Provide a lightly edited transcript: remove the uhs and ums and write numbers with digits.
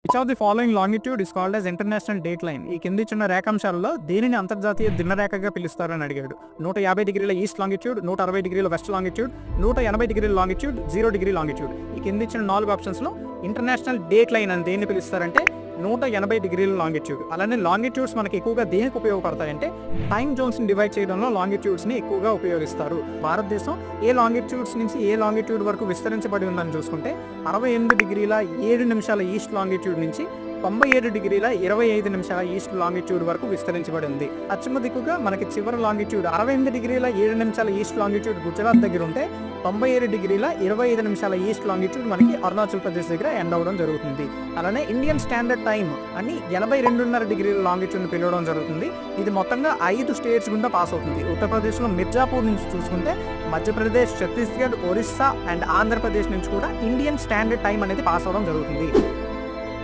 Which of the following longitude is called as international date line? ఈ కింది ఇచ్చిన రేఖాంశాలలో దేనిని అంతర్జాతీయ దినరేఖగా పిలుస్తారని అడిగాడు. 150 డిగ్రీల ఈస్ట్ లాంగిట్యూడ్, 160 డిగ్రీల వెస్ట్ లాంగిట్యూడ్, 180 డిగ్రీల లాంగిట్యూడ్, 0 డిగ్రీ లాంగిట్యూడ్. ఈ కింది ఇచ్చిన 4 ఆప్షన్స్ లో ఇంటర్నేషనల్ డేట్ లైన్ అని దేన్ని పిలుస్తారంటే 180 డిగ్రీల లాంగిట్యూడ్. అలానే లాంగిట్యూడ్స్ మనకి ఎక్కువగా దేనికి ఉపయోగపడతాయంటే టైం జోన్స్ ని డివైడ్ చేయడంలో లాంగిట్యూడ్స్ ని ఎక్కువగా ఉపయోగిస్తారు. భారతదేశం ఏ లాంగిట్యూడ్స్ నుంచి ఏ లాంగిట్యూడ్ వరకు విస్తరించబడి ఉందని చూసుకుంటే 68 డిగ్రీల 7 నిమిషాల ఈస్ట్ లాంగిట్యూడ్ నుంచి 97 డిగ్రీల 25 నిమిషాల ఈస్ట్ లాంగిట్యూడ్ వరకు విస్తరించబడి ఉంది. పశ్చిమ దిక్కుగా మనకి చివరి లాంగిట్యూడ్ 68 డిగ్రీల 7 నిమిషాల ఈస్ట్ లాంగిట్యూడ్ గుజరాత్ దగ్గర ఉంటే 97 డిగ్రీల 25 నిమిషాల ఈస్ట్ లాంగిట్యూడ్ మనకి అరుణాచల్ ప్రదేశ్ దగ్గర ఎండ్ అవ్వడం జరుగుతుంది. అలానే ఇండియన్ స్టాండర్డ్ టైం అని 82.5 డిగ్రీల లాంగిట్యూడ్ పిలవడం జరుగుతుంది. ఇది మొత్తంగా 5 స్టేట్స్ గుండా పాస్ అవుతుంది. ఉత్తరప్రదేశ్లో మిర్జాపూర్ నుంచి చూసుకుంటే మధ్యప్రదేశ్, ఛత్తీస్గఢ్, ఒరిస్సా అండ్ ఆంధ్రప్రదేశ్ నుంచి కూడా ఇండియన్ స్టాండర్డ్ టైం అనేది పాస్ అవ్వడం జరుగుతుంది.